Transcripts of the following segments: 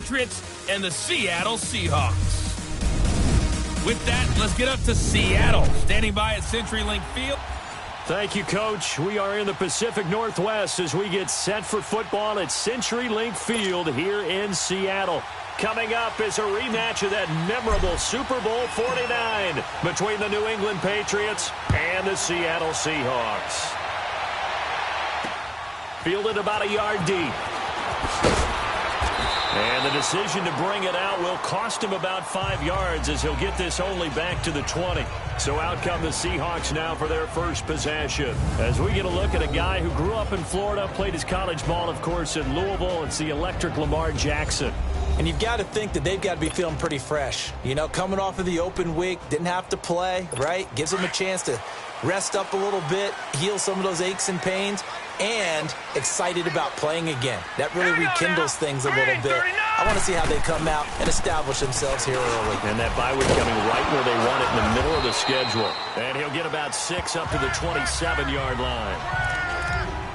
Patriots and the Seattle Seahawks. With that, let's get up to Seattle, standing by at CenturyLink Field. Thank you, Coach. We are in the Pacific Northwest as we get set for football at CenturyLink Field here in Seattle. Coming up is a rematch of that memorable Super Bowl 49 between the New England Patriots and the Seattle Seahawks. Fielded about a yard deep. And the decision to bring it out will cost him about 5 yards as he'll get this only back to the 20. So out come the Seahawks now for their first possession. As we get a look at a guy who grew up in Florida, played his college ball, of course, in Louisville. It's the electric Lamar Jackson. And you've got to think that they've got to be feeling pretty fresh. You know, coming off of the open week, didn't have to play, right? Gives them a chance to rest up a little bit, heal some of those aches and pains, and excited about playing again. That really rekindles things a little bit. I want to see how they come out and establish themselves here early. And that bye week coming right where they want it in the middle of the schedule. And he'll get about 6 up to the 27-yard line.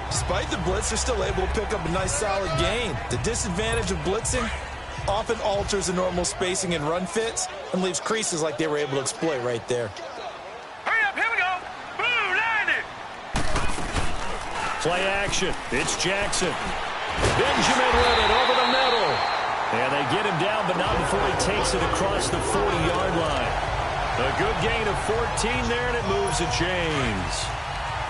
Despite the blitz, they're still able to pick up a nice solid gain. The disadvantage of blitzing often alters the normal spacing and run fits and leaves creases like they were able to exploit right there. Hurry up, here we go. Blue, 90. Play action. It's Jackson. Benjamin with it over the middle. And they get him down, but not before he takes it across the 40-yard line. A good gain of 14 there, and it moves the chains.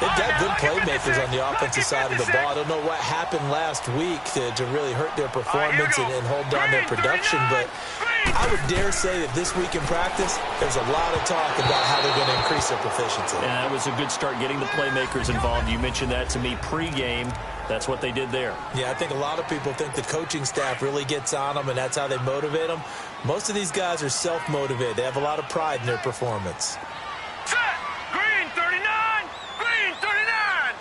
They've got good playmakers on the offensive side of the ball. I don't know what happened last week to really hurt their performance and hold down their production, but I would dare say that this week in practice, there's a lot of talk about how they're going to increase their proficiency. Yeah, that was a good start getting the playmakers involved. You mentioned that to me pregame. That's what they did there. Yeah, I think a lot of people think the coaching staff really gets on them, and that's how they motivate them. Most of these guys are self-motivated. They have a lot of pride in their performance. Green, 39. Green, 39.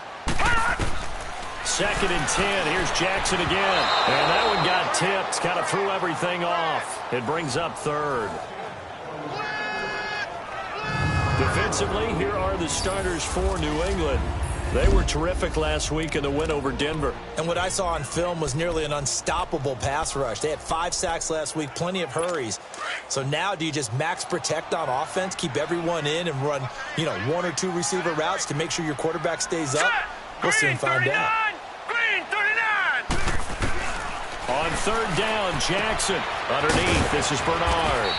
2nd and 10. Here's Jackson again. And that one got tipped. Kind of threw everything off. It brings up 3rd. Defensively, here are the starters for New England. They were terrific last week in the win over Denver. And what I saw on film was nearly an unstoppable pass rush. They had 5 sacks last week, plenty of hurries. So now do you just max protect on offense, keep everyone in and run, 1 or 2 receiver routes to make sure your quarterback stays up? We'll soon find out. Green, 39. On 3rd down, Jackson. Underneath, this is Bernard.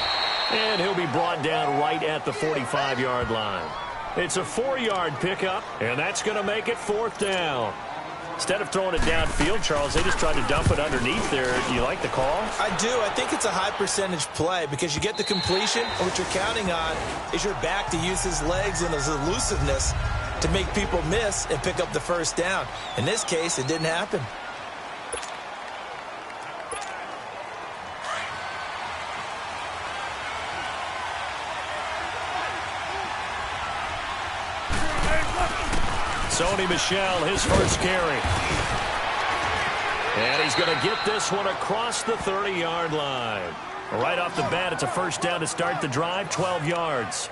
And he'll be brought down right at the 45-yard line. It's a 4-yard pickup, and that's going to make it 4th down. Instead of throwing it downfield, Charles, they just tried to dump it underneath there. Do you like the call? I do. I think it's a high-percentage play because you get the completion, and what you're counting on is your back to use his legs and his elusiveness to make people miss and pick up the 1st down. In this case, it didn't happen. Sony Michel, his first carry. And he's going to get this one across the 30-yard line. Right off the bat, it's a 1st down to start the drive, 12 yards.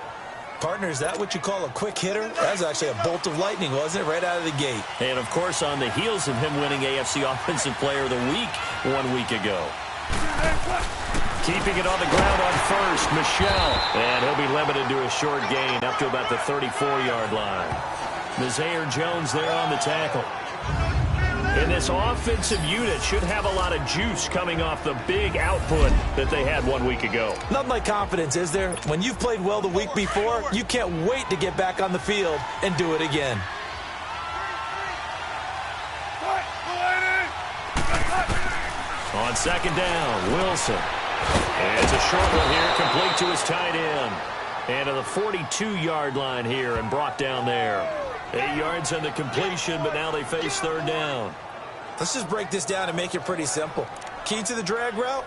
Partner, is that what you call a quick hitter? That was actually a bolt of lightning, wasn't it, right out of the gate? And, of course, on the heels of him winning AFC Offensive Player of the Week 1 week ago. Keeping it on the ground on 1st, Michel. And he'll be limited to a short gain up to about the 34-yard line. Mazaire Jones there on the tackle. And this offensive unit should have a lot of juice coming off the big output that they had 1 week ago. Nothing like confidence, is there? When you've played well the week before, you can't wait to get back on the field and do it again. On 2nd down, Wilson. And it's a short one here, complete to his tight end. And to the 42-yard line here and brought down there. 8 yards on the completion, but now they face 3rd down. Let's just break this down and make it pretty simple. Key to the drag route,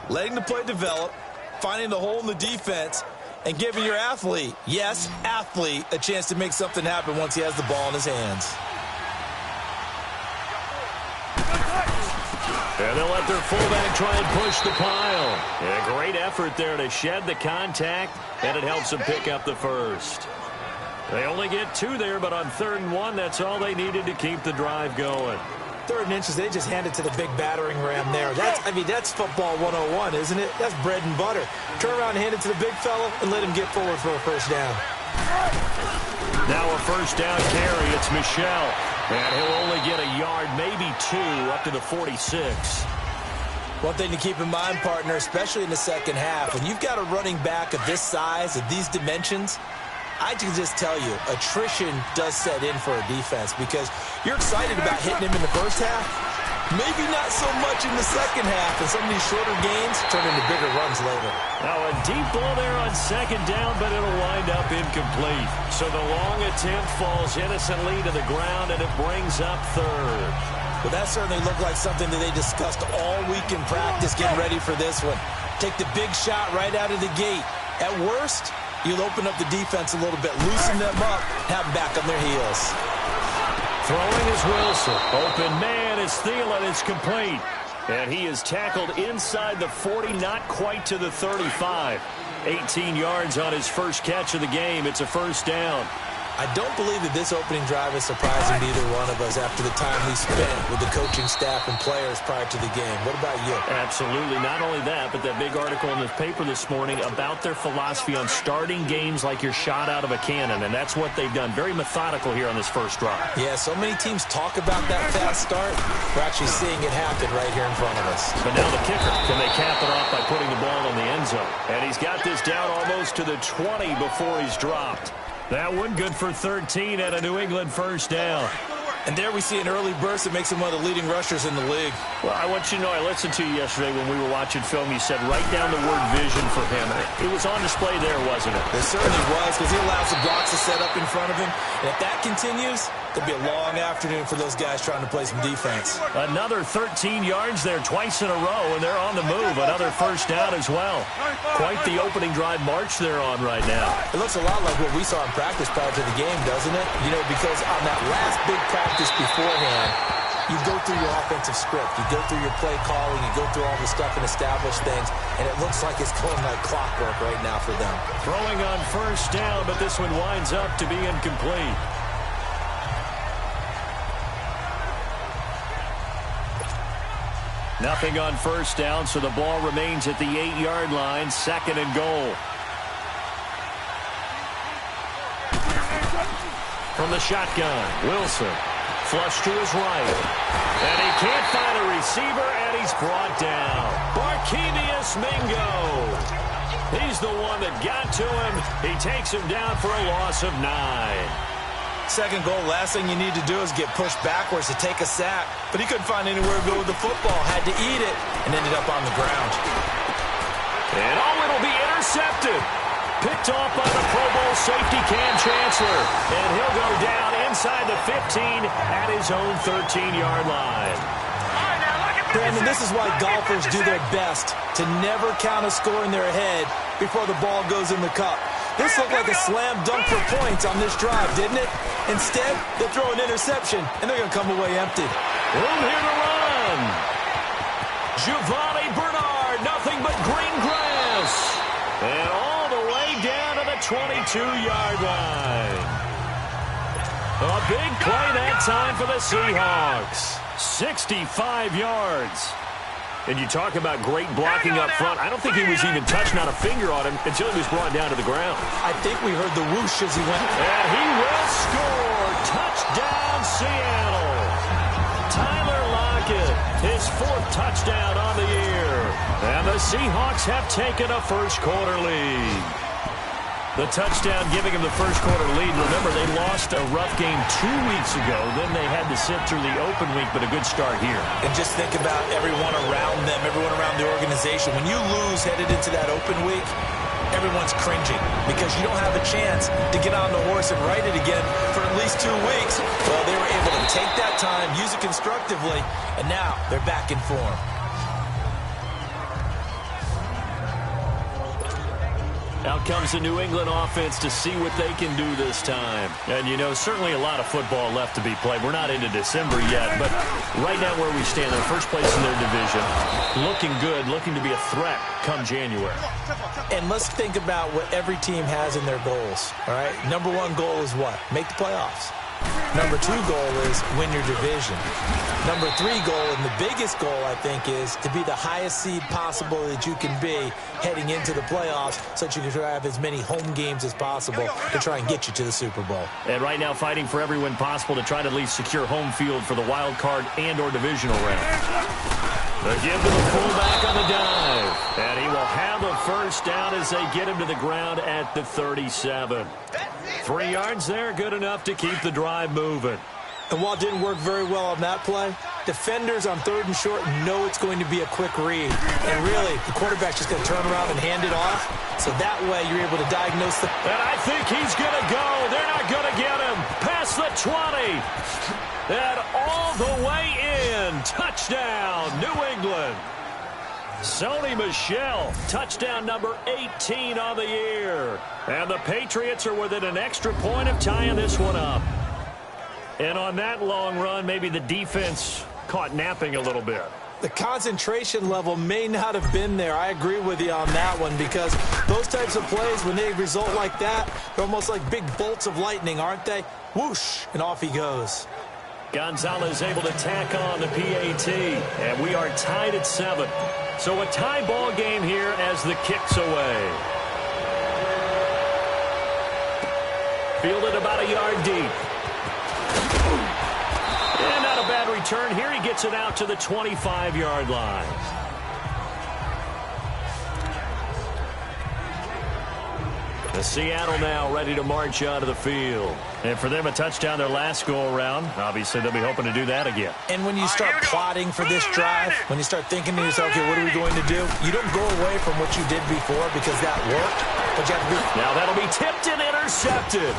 letting the play develop, finding the hole in the defense, and giving your athlete, yes, athlete, a chance to make something happen once he has the ball in his hands. And they'll let their fullback try and push the pile. And a great effort there to shed the contact, and it helps them pick up the 1st. They only get 2 there, but on 3rd and 1, that's all they needed to keep the drive going. 3rd and inches, they just hand it to the big battering ram there. That's football 101, isn't it? That's bread and butter. Turn around and hand it to the big fella and let him get forward for a first down. Now a first down carry. It's Michel. And he'll only get a yard, maybe 2, up to the 46. One thing to keep in mind, partner, especially in the second half, when you've got a running back of this size, of these dimensions, I can just tell you, attrition does set in for a defense because you're excited about hitting him in the first half. Maybe not so much in the second half, and some of these shorter gains turn into bigger runs later. Now a deep ball there on second down, but it'll wind up incomplete. So the long attempt falls innocently to the ground, and it brings up 3rd. Well, that certainly looked like something that they discussed all week in practice, getting ready for this one. Take the big shot right out of the gate. At worst, you'll open up the defense a little bit, loosen them up, have them back on their heels. Throwing is Wilson. Open man is Thielen. It's complete. And he is tackled inside the 40, not quite to the 35. 18 yards on his first catch of the game. It's a first down. I don't believe that this opening drive is surprising to either one of us after the time we spent with the coaching staff and players prior to the game. What about you? Absolutely. Not only that, but that big article in the paper this morning about their philosophy on starting games like you're shot out of a cannon, and that's what they've done. Very methodical here on this first drive. Yeah, so many teams talk about that fast start. We're actually seeing it happen right here in front of us. But now the kicker. Can they cap it off by putting the ball in the end zone? And he's got this down almost to the 20 before he's dropped. That one good for 13 and a New England first down. And there we see an early burst that makes him one of the leading rushers in the league. Well, I want you to know, I listened to you yesterday when we were watching film. You said write down the word vision for him. It was on display there, wasn't it? It certainly was, because he allows the blocks to set up in front of him. And if that continues, it'll be a long afternoon for those guys trying to play some defense. Another 13 yards there twice in a row, and they're on the move. Another first down as well. Quite the opening drive march they're on right now. It looks a lot like what we saw in practice prior to the game, doesn't it? You know, because on that last big practice beforehand, you go through your offensive script, you go through your play calling, you go through all the stuff and establish things, and it looks like it's going like clockwork right now for them. Throwing on first down, but this one winds up to be incomplete. Nothing on first down, so the ball remains at the 8-yard line, 2nd and goal. From the shotgun, Wilson. Flush to his right. And he can't find a receiver, and he's brought down. Barkevious Mingo. He's the one that got to him. He takes him down for a loss of 9. 2nd goal, last thing you need to do is get pushed backwards to take a sack. But he couldn't find anywhere to go with the football. Had to eat it and ended up on the ground. And it'll be intercepted. Picked off by the Pro Bowl safety Cam Chancellor. And he'll go down inside the 15 at his own 13-yard line. Brandon, this is why golfers do their best to never count a score in their head before the ball goes in the cup. This looked like a slam dunk for points on this drive, didn't it? Instead, they'll throw an interception, and they're going to come away empty. Room here to run. Giovanni Bernard, nothing but green grass. And all the way down to the 22-yard line. A big play that time for the Seahawks. 65 yards. And you talk about great blocking up front. I don't think he was even touched, not a finger on him, until he was brought down to the ground. I think we heard the whoosh as he went. And he will score. Touchdown, Seattle. Tyler Lockett, his 4th touchdown on the year. And the Seahawks have taken a first-quarter lead. The touchdown giving him the first-quarter lead. Remember, they lost a rough game 2 weeks ago. Then they had to sit through the open week, but a good start here. And just think about everyone around them, everyone around the organization. When you lose headed into that open week, everyone's cringing because you don't have a chance to get on the horse and ride it again for at least 2 weeks. Well, they were able to take that time, use it constructively, and now they're back in form. Out comes the New England offense to see what they can do this time. And, you know, certainly a lot of football left to be played. We're not into December yet, but right now where we stand, in first place in their division, looking good, looking to be a threat come January. And let's think about what every team has in their goals, all right? Number 1 goal is what? Make the playoffs. Number 2 goal is win your division. Number 3 goal, and the biggest goal, I think, is to be the highest seed possible that you can be heading into the playoffs so that you can try to have as many home games as possible to try and get you to the Super Bowl. And right now fighting for every win possible to try to at least secure home field for the wild card and or divisional round. The give to the fullback on the dive. And he will have the first down as they get him to the ground at the 37. 3 yards there, good enough to keep the drive moving. And while it didn't work very well on that play, defenders on 3rd and short know it's going to be a quick read. And really, the quarterback's just going to turn around and hand it off. So that way you're able to diagnose the... And I think he's going to go. They're not going to get him. Past the 20. And all the way in. Touchdown, New England. Sony Michel, touchdown number 18 on the year. And the Patriots are within an extra point of tying this one up. And on that long run, maybe the defense caught napping a little bit. The concentration level may not have been there. I agree with you on that one because those types of plays, when they result like that, they're almost like big bolts of lightning, aren't they? Whoosh, and off he goes. Gonzalez able to tack on the PAT, and we are tied at 7. So a tie ball game here as the kick's away. Fielded about a yard deep. And not a bad return here. He gets it out to the 25-yard line. The Seattle now ready to march out of the field. And for them, a touchdown their last go-around. Obviously, they'll be hoping to do that again. And when you start plotting for this drive, when you start thinking to yourself, okay, what are we going to do? You don't go away from what you did before because that worked. But you have to be... Now that'll be tipped and intercepted.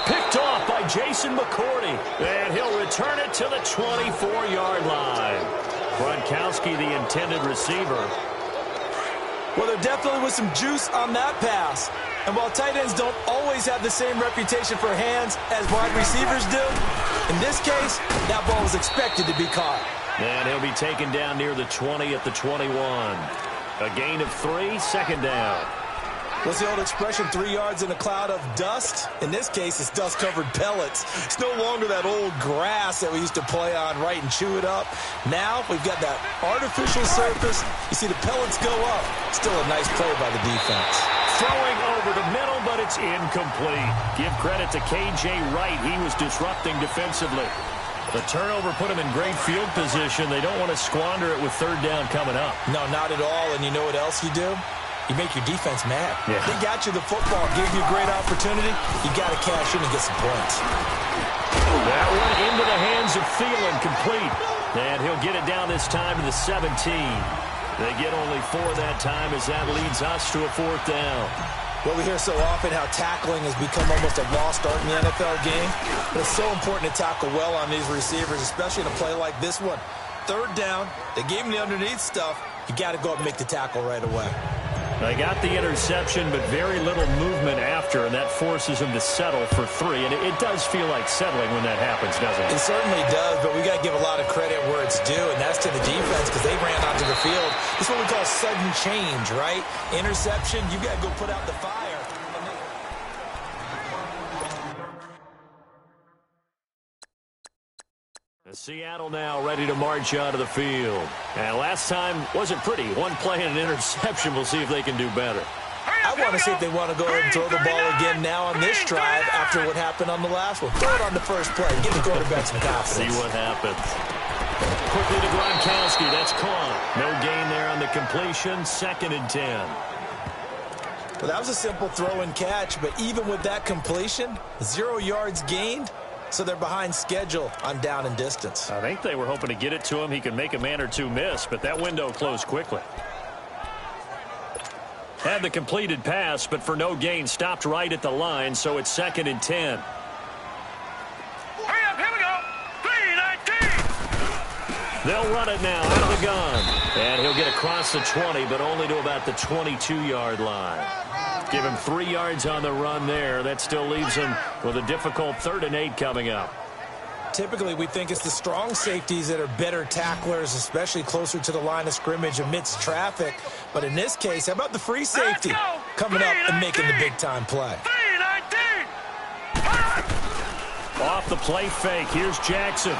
Picked off by Jason McCourty. And he'll return it to the 24-yard line. Gronkowski, the intended receiver. Well, there definitely was some juice on that pass. And while tight ends don't always have the same reputation for hands as wide receivers do, in this case, that ball was expected to be caught. And he'll be taken down near the 20 at the 21. A gain of 3, 2nd down. What's the old expression, 3 yards in a cloud of dust? In this case, it's dust-covered pellets. It's no longer that old grass that we used to play on, right, and chew it up. Now we've got that artificial surface. You see the pellets go up. Still a nice play by the defense. Throwing over the middle, but it's incomplete. Give credit to K.J. Wright. He was disrupting defensively. The turnover put him in great field position. They don't want to squander it with 3rd down coming up. No, not at all. And you know what else you do? You make your defense mad. Yeah. They got you the football, gave you a great opportunity. You got to cash in and get some points. That one into the hands of Thielen, complete. And he'll get it down this time to the 17. They get only 4 that time as that leads us to a 4th down. Well, we hear so often how tackling has become almost a lost art in the NFL game. But it's so important to tackle well on these receivers, especially in a play like this one. 3rd down, they gave him the underneath stuff. You got to go up and make the tackle right away. They got the interception, but very little movement after, and that forces him to settle for 3. And it does feel like settling when that happens, doesn't it? It certainly does, but we got to give a lot of credit where it's due, and that's to the defense because they ran onto the field. This is what we call sudden change, right? Interception, you got to go put out the fire. Seattle now ready to march out of the field. And last time wasn't pretty. One play and an interception. We'll see if they can do better. I want to see if they want to go ahead and throw the ball again now on this drive after what happened on the last one. Throw it on the first play. Give the quarterback some confidence. See what happens. Quickly to Gronkowski. That's caught. No gain there on the completion. 2nd and 10. Well, that was a simple throw and catch, but even with that completion, 0 yards gained. So they're behind schedule on down and distance. I think they were hoping to get it to him. He could make a man or two miss, but that window closed quickly. Had the completed pass, but for no gain, stopped right at the line, so it's 2nd and 10. Hurry up, here we go. 3-19. They'll run it now out of the gun. And he'll get across the 20, but only to about the 22-yard line. Give him 3 yards on the run there. That still leaves him with a difficult 3rd and 8 coming up. Typically, we think it's the strong safeties that are better tacklers, especially closer to the line of scrimmage amidst traffic. But in this case, how about the free safety coming up and making the big-time play? 3-19. Off the play fake. Here's Jackson.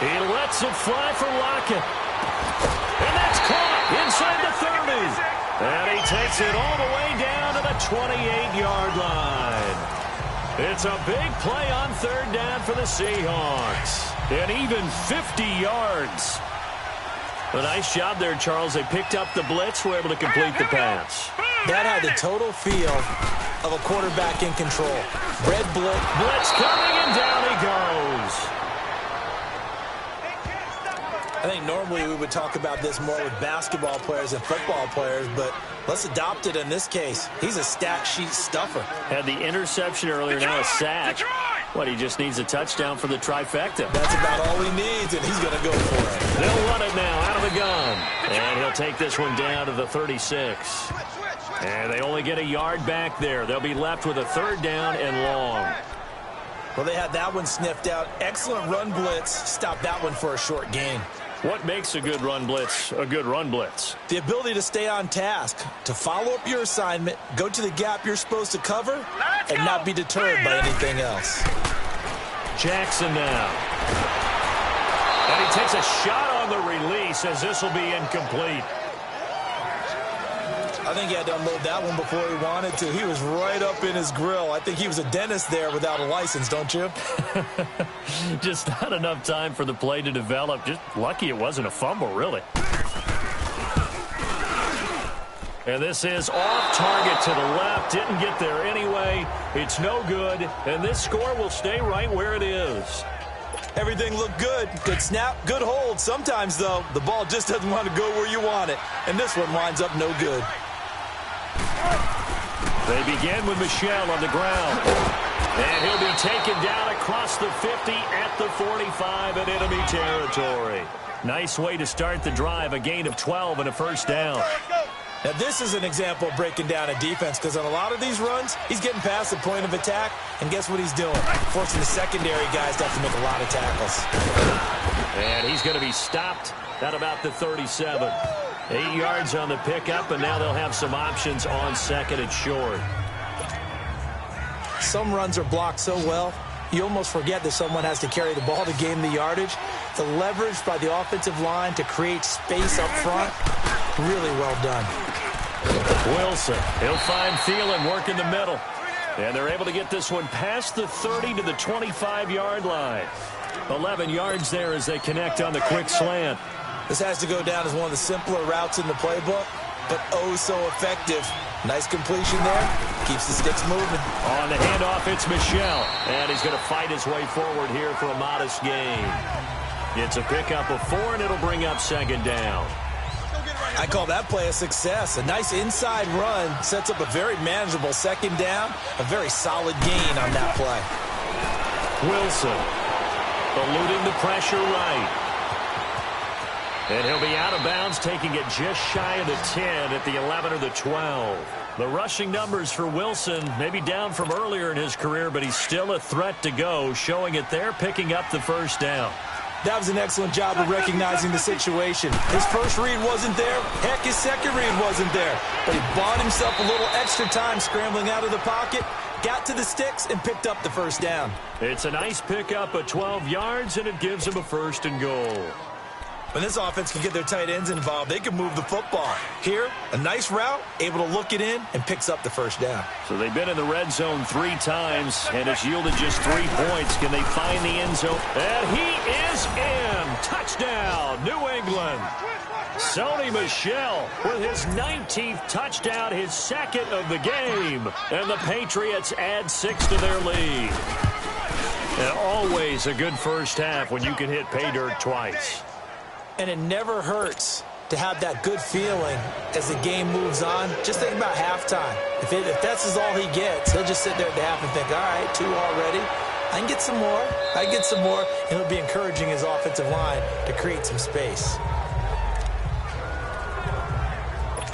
He lets it fly for Lockett. And that's caught inside the 30. And he takes it all the way down to the 28-yard line. It's a big play on third down for the Seahawks. And even 50 yards. A nice job there, Charles. They picked up the blitz, were able to complete the pass. That had the total feel of a quarterback in control. Red blitz Coming, and down he goes. I think normally we would talk about this more with basketball players and football players, but let's adopt it in this case. He's a stat sheet stuffer. Had the interception earlier, now a sack. What, he just needs a touchdown for the trifecta. That's about all he needs, and he's going to go for it. They'll run it now out of the gun. And he'll take this one down to the 36. And they only get a yard back there. They'll be left with a third down and long. Well, they had that one sniffed out. Excellent run blitz. Stop that one for a short gain. What makes a good run blitz a good run blitz? The ability to stay on task, to follow up your assignment, go to the gap you're supposed to cover, and not be deterred by anything else. Jackson now. And he takes a shot on the release as this will be incomplete. I think he had to unload that one before he wanted to. He was right up in his grill. I think he was a dentist there without a license, don't you? Just not enough time for the play to develop. Just lucky it wasn't a fumble, really. And this is off target to the left. Didn't get there anyway. It's no good. And this score will stay right where it is. Everything looked good. Good snap, good hold. Sometimes, though, the ball just doesn't want to go where you want it. And this one winds up no good. They begin with Michel on the ground. And he'll be taken down across the 50 at the 45 in enemy territory. Nice way to start the drive. A gain of 12 and a first down. Now, this is an example of breaking down a defense, because on a lot of these runs, he's getting past the point of attack, and guess what he's doing? Forcing the secondary guys to have to make a lot of tackles. And he's going to be stopped at about the 37. 8 yards on the pickup, and now they'll have some options on second and short. Some runs are blocked so well, you almost forget that someone has to carry the ball to gain the yardage. The leverage by the offensive line to create space up front, really well done. Wilson, he'll find Thielen work in the middle. And they're able to get this one past the 30 to the 25-yard line. 11 yards there as they connect on the quick slant. This has to go down as one of the simpler routes in the playbook, but oh so effective. Nice completion there. Keeps the sticks moving. On the handoff, it's Michel. And he's going to fight his way forward here for a modest gain. It's a pickup of 4, and it'll bring up second down. I call that play a success. A nice inside run sets up a very manageable second down. A very solid gain on that play. Wilson eluding the pressure right. And he'll be out of bounds, taking it just shy of the 10 at the 11 or the 12. The rushing numbers for Wilson maybe down from earlier in his career, but he's still a threat to go, showing it there, picking up the first down. That was an excellent job of recognizing the situation. His first read wasn't there. Heck, his second read wasn't there. But he bought himself a little extra time scrambling out of the pocket, got to the sticks, and picked up the first down. It's a nice pickup of 12 yards, and it gives him a first and goal. When this offense can get their tight ends involved, they can move the football. Here, a nice route, able to look it in, and picks up the first down. So they've been in the red zone 3 times, and it's yielded just 3 points. Can they find the end zone? And he is in. Touchdown, New England. Sony Michel with his 19th touchdown, his second of the game. And the Patriots add 6 to their lead. And always a good first half when you can hit pay dirt twice. And it never hurts to have that good feeling as the game moves on. Just think about halftime. If that's all he gets, he'll just sit there at the half and think, all right, 2 already. I can get some more. I can get some more. And he'll be encouraging his offensive line to create some space.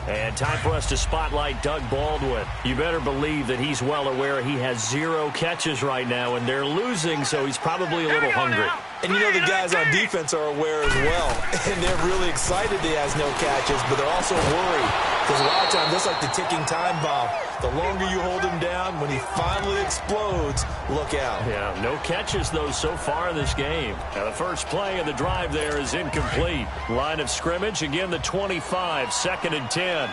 And time for us to spotlight Doug Baldwin. You better believe that he's well aware he has 0 catches right now, and they're losing, so he's probably a little hungry. And you know the guys on defense are aware as well. And they're really excited he has no catches, but they're also worried. Because a lot of times, that's like the ticking time bomb. The longer you hold him down, when he finally explodes, look out. Yeah, no catches, though, so far in this game. Now, the first play of the drive there is incomplete. Line of scrimmage, again, the 25, 2nd and 10.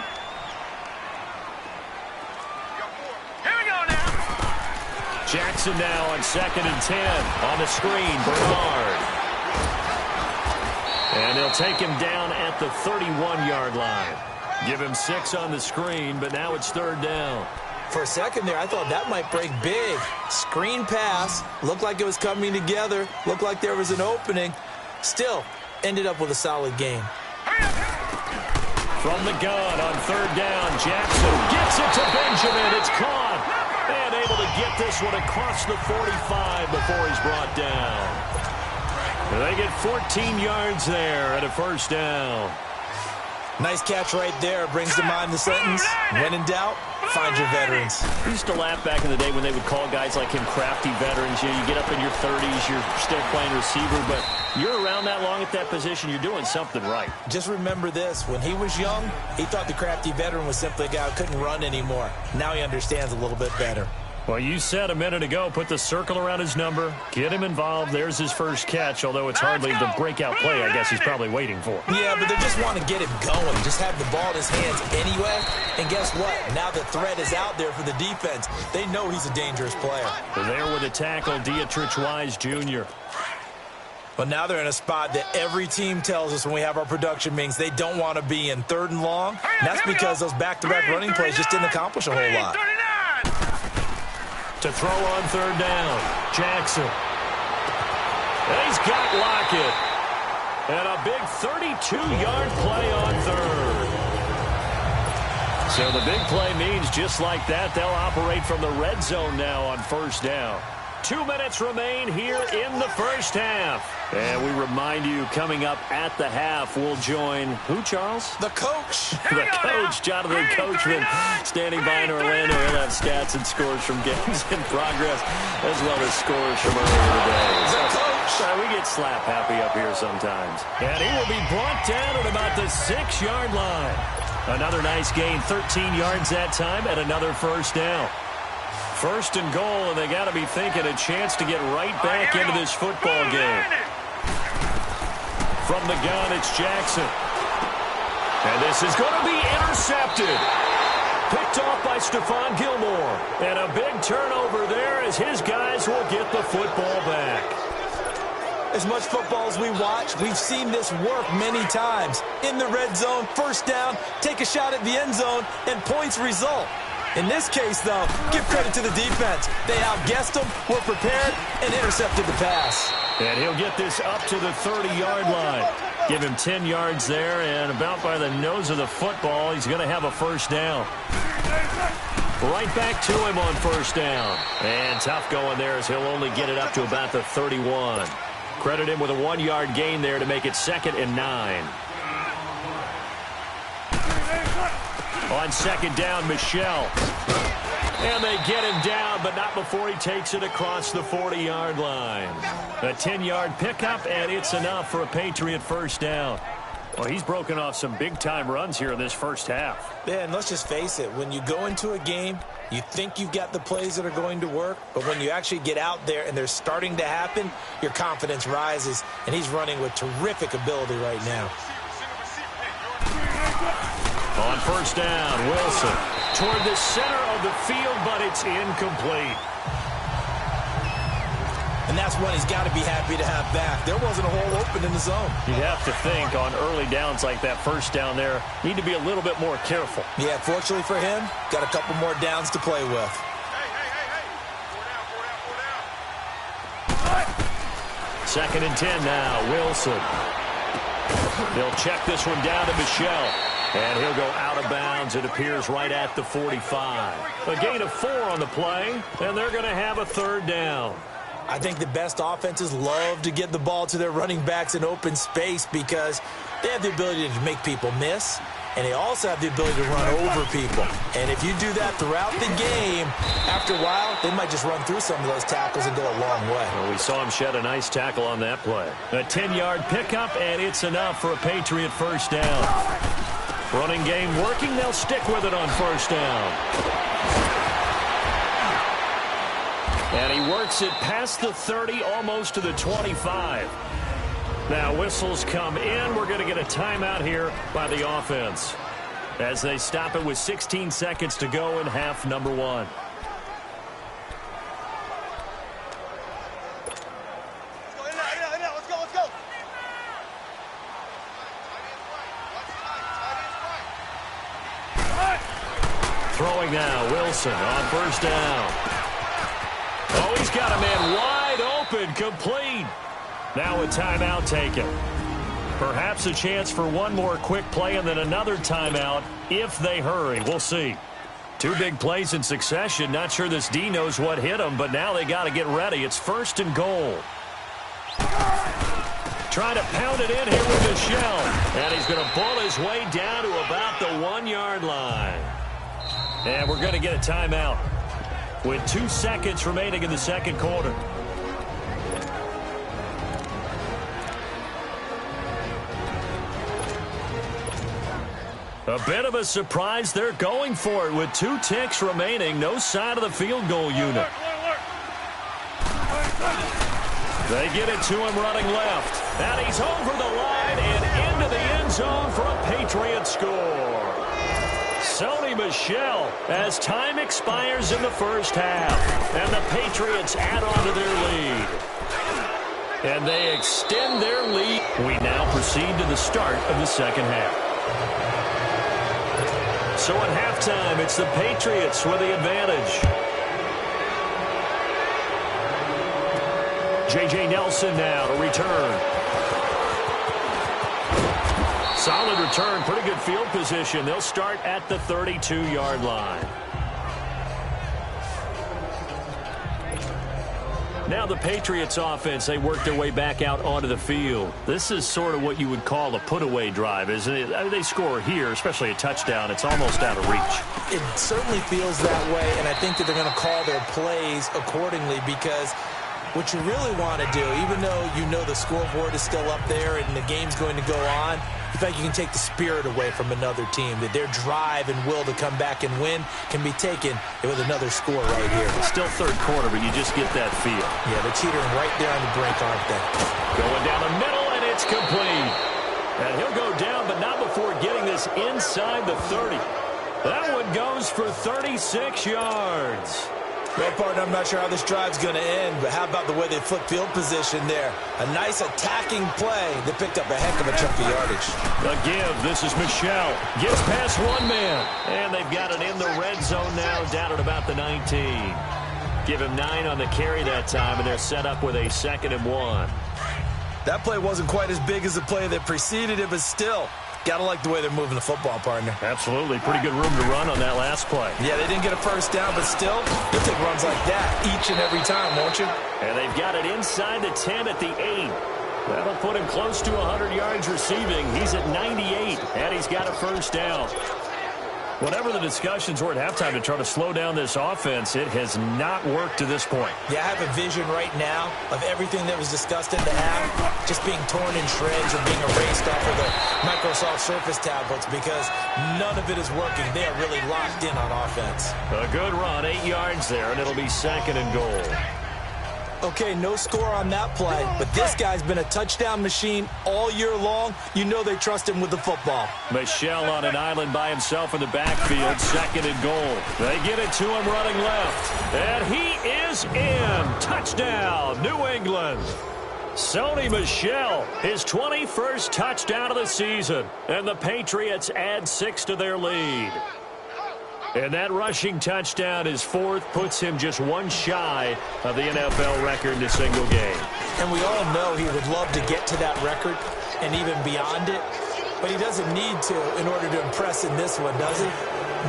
Here we go now. Jackson now on 2nd and 10. On the screen, Bernard. And they'll take him down at the 31-yard line. Give him 6 on the screen, but now it's 3rd down. For a second there, I thought that might break big. Screen pass. Looked like it was coming together. Looked like there was an opening. Still, ended up with a solid game. From the gun on 3rd down, Jackson gets it to Benjamin. It's caught. And able to get this one across the 45 before he's brought down. And they get 14 yards there at a 1st down. Nice catch right there. Brings to mind the sentence, when in doubt, find your veterans. We used to laugh back in the day when they would call guys like him crafty veterans. You know, you get up in your 30s, you're still playing receiver, but you're around that long at that position, you're doing something right. Just remember this. When he was young, he thought the crafty veteran was simply a guy who couldn't run anymore. Now he understands a little bit better. Well, you said a minute ago, put the circle around his number, get him involved. There's his first catch, although it's hardly the breakout play I guess he's probably waiting for. Yeah, but they just want to get him going. Just have the ball in his hands anyway. And guess what? Now the threat is out there for the defense. They know he's a dangerous player. There with a tackle, Dietrich Wise Jr. But now they're in a spot that every team tells us when we have our production meetings they don't want to be in. 3rd and long. And that's because those back-to-back running plays just didn't accomplish a whole lot. To throw on 3rd down, Jackson. And he's got Lockett. And a big 32-yard play on 3rd. So the big play means just like that, they'll operate from the red zone now on 1st down. 2 minutes remain here in the 1st half. And we remind you, coming up at the half, we'll join who, Charles? The coach. The coach, Jonathan Coachman, standing by in Orlando. He'll have stats and scores from games in progress, as well as scores from earlier today. The coach. We get slap happy up here sometimes. And he will be brought down at about the 6-yard line. Another nice gain, 13 yards that time, and another 1st down. 1st and goal, and they got to be thinking a chance to get right back into this football game. From the gun, it's Jackson. And this is going to be intercepted. Picked off by Stephon Gilmore. And a big turnover there as his guys will get the football back. As much football as we watch, we've seen this work many times. In the red zone, 1st down, take a shot at the end zone, and points result. In this case, though, give credit to the defense. They outguessed them, were prepared, and intercepted the pass. And he'll get this up to the 30-yard line. Give him 10 yards there, and about by the nose of the football, he's going to have a 1st down. Right back to him on 1st down. And tough going there as he'll only get it up to about the 31. Credit him with a 1-yard gain there to make it 2nd and 9. On 2nd down, Michelle. And they get him down, but not before he takes it across the 40-yard line. A 10-yard pickup, and it's enough for a Patriot 1st down. Well, he's broken off some big-time runs here in this 1st half. Yeah, and let's just face it. When you go into a game, you think you've got the plays that are going to work, but when you actually get out there and they're starting to happen, your confidence rises, and he's running with terrific ability right now. On 1st down, Wilson toward the center of the field, but it's incomplete. And that's one he's got to be happy to have back. There wasn't a hole open in the zone. You'd have to think on early downs like that 1st down there, need to be a little bit more careful. Yeah, fortunately for him, got a couple more downs to play with. Second and 10 now, Wilson. They'll check this one down to Michelle. And he'll go out of bounds. It appears right at the 45. A gain of 4 on the play, and they're going to have a 3rd down. I think the best offenses love to get the ball to their running backs in open space because they have the ability to make people miss, and they also have the ability to run over people. And if you do that throughout the game, after a while, they might just run through some of those tackles and go a long way. Well, we saw him shed a nice tackle on that play. A 10-yard pickup, and it's enough for a Patriot 1st down. Running game working. They'll stick with it on first down. And he works it past the 30, almost to the 25. Now whistles come in. We're going to get a timeout here by the offense as they stop it with 16 seconds to go in half number 1. Throwing now, Wilson on first down. Oh, he's got a man wide open, complete. Now a timeout taken. Perhaps a chance for one more quick play and then another timeout if they hurry. We'll see. 2 big plays in succession. Not sure this D knows what hit him, but now they got to get ready. It's first and goal. Trying to pound it in here with Michelle. And he's going to bull his way down to about the 1-yard line. And we're going to get a timeout with 2 seconds remaining in the second quarter. A bit of a surprise. They're going for it with 2 ticks remaining. No sign of the field goal unit. They get it to him running left. And he's over the line and into the end zone for a Patriot score. Sony Michel as time expires in the first half. And the Patriots add on to their lead. And they extend their lead. We now proceed to the start of the second half. So at halftime, it's the Patriots with the advantage. J.J. Nelson now to return. Solid return, pretty good field position. They'll start at the 32-yard line. Now the Patriots offense, they work their way back out onto the field. This is sort of what you would call a put-away drive, isn't it? I mean, they score here, especially a touchdown. It's almost out of reach. It certainly feels that way, and I think that they're going to call their plays accordingly because what you really want to do, even though you know the scoreboard is still up there and the game's going to go on, in fact, you can take the spirit away from another team, that their drive and will to come back and win can be taken with another score right here. It's still third quarter, but you just get that feel. Yeah, they're teetering right there on the brink, aren't they? Going down the middle, and it's complete. And he'll go down, but not before getting this inside the 30. That one goes for 36 yards. Well, partner, I'm not sure how this drive's going to end, but how about the way they flip field position there? A nice attacking play that picked up a heck of a chunk of yardage. A give. This is Michel. Gets past one man. And they've got it in the red zone now, down at about the 19. Give him 9 on the carry that time, and they're set up with a 2nd and 1. That play wasn't quite as big as the play that preceded it, but still, gotta like the way they're moving the football, partner. Absolutely. Pretty good room to run on that last play. Yeah, they didn't get a first down, but still, they'll take runs like that each and every time, won't you? And they've got it inside the 10 at the 8. That'll put him close to 100 yards receiving. He's at 98, and he's got a first down. Whatever the discussions were at halftime to try to slow down this offense, it has not worked to this point. Yeah, I have a vision right now of everything that was discussed in the half just being torn in shreds or being erased off of the Microsoft Surface tablets because none of it is working. They are really locked in on offense. A good run, 8 yards there, and it'll be 2nd and goal. Okay, no score on that play, but this guy's been a touchdown machine all year long. You know they trust him with the football. Michel on an island by himself in the backfield, 2nd and goal. They get it to him running left, and he is in. Touchdown, New England. Sony Michel, his 21st touchdown of the season, and the Patriots add 6 to their lead. And that rushing touchdown, his 4th, puts him just 1 shy of the NFL record in a single game. And we all know he would love to get to that record and even beyond it, but he doesn't need to in order to impress in this one, does he?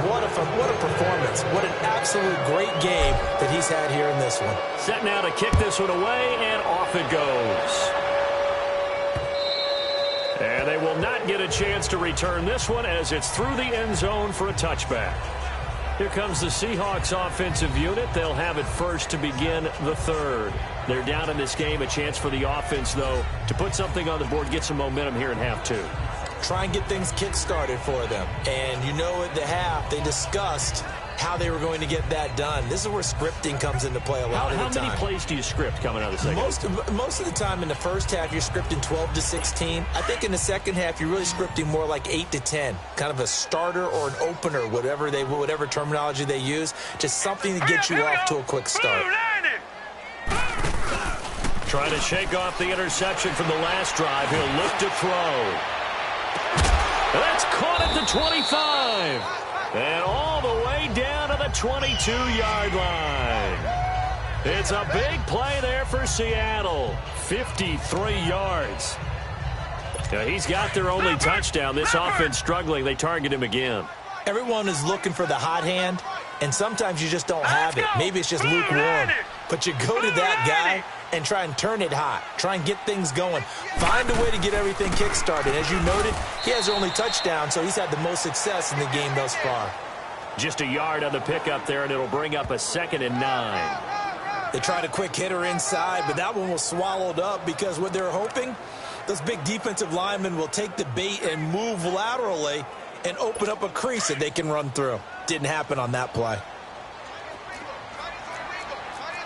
What a performance. What an absolute great game that he's had here in this one. Set now to kick this one away, and off it goes. And they will not get a chance to return this one as it's through the end zone for a touchback. Here comes the Seahawks offensive unit. They'll have it first to begin the 3rd. They're down in this game. A chance for the offense, though, to put something on the board, get some momentum here in half 2. try and get things kick-started for them. And you know at the half, they discussed how they were going to get that done. This is where scripting comes into play a lot of the time. How many plays do you script coming out of the second? Most of the time in the first half, you're scripting 12 to 16. I think in the second half, you're really scripting more like 8 to 10. Kind of a starter or an opener, whatever terminology they use. Just something to get you off to a quick start. Trying to shake off the interception from the last drive. He'll look to throw. That's caught at the 25. And all the way down to the 22-yard line. It's a big play there for Seattle. 53 yards. Now, he's got their only touchdown. This offense struggling. They target him again. Everyone is looking for the hot hand, and sometimes you just don't have it. Maybe it's just lukewarm. But you go to that guy and try and turn it hot. Try and get things going. Find a way to get everything kick-started. As you noted, he has their only touchdown, so he's had the most success in the game thus far. Just a yard on the pickup there, and it'll bring up a 2nd and 9. They tried a quick hitter inside, but that one was swallowed up because what they're hoping, those big defensive linemen will take the bait and move laterally and open up a crease that they can run through. Didn't happen on that play.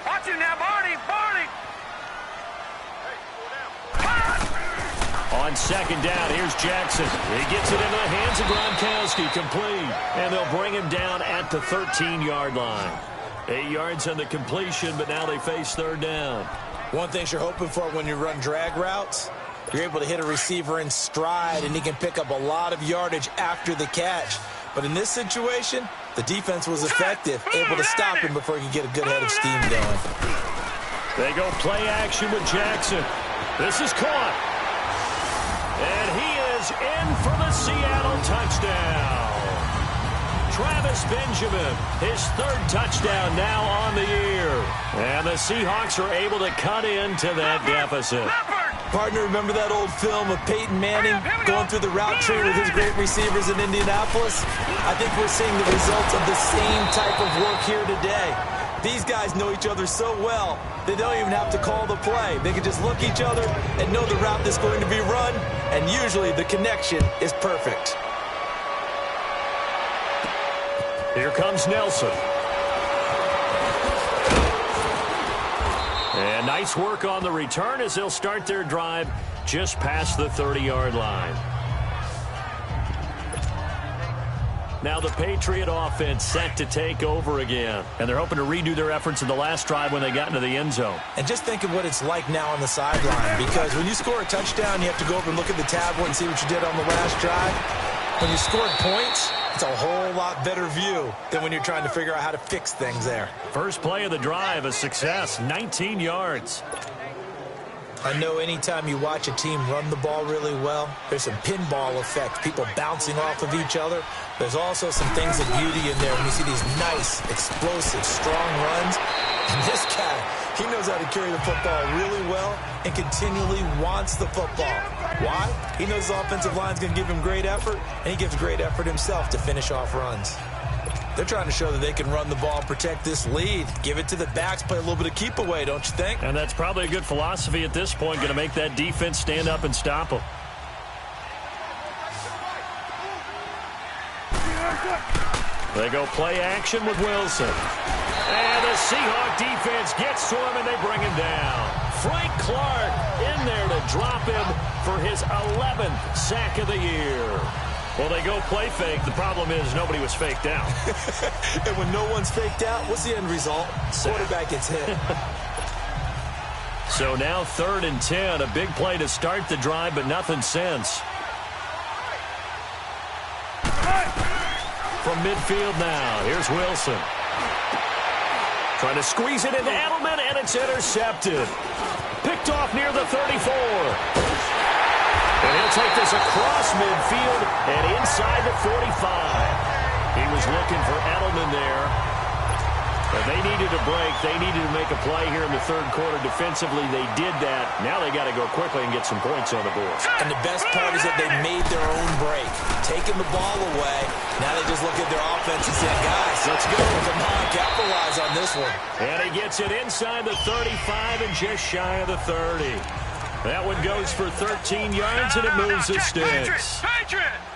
Watch him now, Barney! On 2nd down, here's Jackson. He gets it into the hands of Gronkowski, complete. And they'll bring him down at the 13-yard line. 8 yards on the completion, but now they face 3rd down. One thing you're hoping for when you run drag routes, you're able to hit a receiver in stride, and he can pick up a lot of yardage after the catch. But in this situation, the defense was effective, able to stop him before he could get a good head of steam going. They go play action with Jackson. This is caught. And he is in for the Seattle touchdown. Travis Benjamin, his 3rd touchdown now on the year. And the Seahawks are able to cut into that deficit. Partner, remember that old film of Peyton Manning going through the route tree with his great receivers in Indianapolis? I think we're seeing the results of the same type of work here today. These guys know each other so well, they don't even have to call the play. They can just look each other and know the route that's going to be run, and usually the connection is perfect. Here comes Nelson. And nice work on the return as they'll start their drive just past the 30-yard line. Now the Patriot offense set to take over again. And they're hoping to redo their efforts in the last drive when they got into the end zone. And just think of what it's like now on the sideline. Because when you score a touchdown, you have to go over and look at the tablet and see what you did on the last drive. When you scored points, it's a whole lot better view than when you're trying to figure out how to fix things there. First play of the drive, a success, 19 yards. I know anytime you watch a team run the ball really well, there's some pinball effect, people bouncing off of each other. There's also some things of beauty in there when you see these nice, explosive, strong runs. And this guy, he knows how to carry the football really well and continually wants the football. Why? He knows the offensive line's going to give him great effort, and he gives great effort himself to finish off runs. They're trying to show that they can run the ball and protect this lead. Give it to the backs, play a little bit of keep away, don't you think? And that's probably a good philosophy at this point, going to make that defense stand up and stop them. They go play action with Wilson. And the Seahawk defense gets to him, and they bring him down. Frank Clark in there to drop him for his 11th sack of the year. Well, they go play fake. The problem is nobody was faked out. And when no one's faked out, what's the end result? Quarterback gets hit. So now 3rd and 10. A big play to start the drive, but nothing since. From midfield now, here's Wilson. Trying to squeeze it into Edelman, and it's intercepted. Picked off near the 34. And he'll take this across midfield and inside the 45. He was looking for Edelman there. But they needed a break. They needed to make a play here in the 3rd quarter defensively. They did that. Now they got to go quickly and get some points on the board. And the best part is that they made their own break. Taking the ball away. Now they just look at their offense and say, guys, let's go. Come on, capitalize on this one. And he gets it inside the 35 and just shy of the 30. That one goes for 13 yards, and it moves the sticks.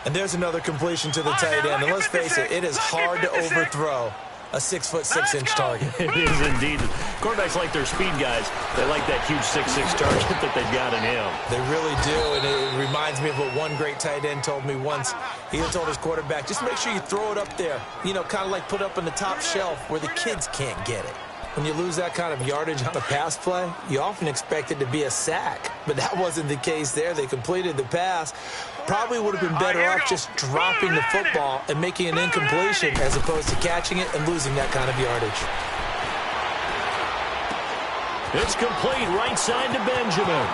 And there's another completion to the tight end. And let's face it, it is hard to overthrow a 6'6" target. It is indeed. Quarterbacks like their speed guys. They like that huge 6'6" target that they've got in him. They really do, and it reminds me of what one great tight end told me once. He told his quarterback, just make sure you throw it up there. You know, kind of like put it up on the top shelf where the kids can't get it. When you lose that kind of yardage on a pass play, you often expect it to be a sack. But that wasn't the case there. They completed the pass. Probably would have been better off just dropping the football and making an incompletion as opposed to catching it and losing that kind of yardage. It's complete right side to Benjamin.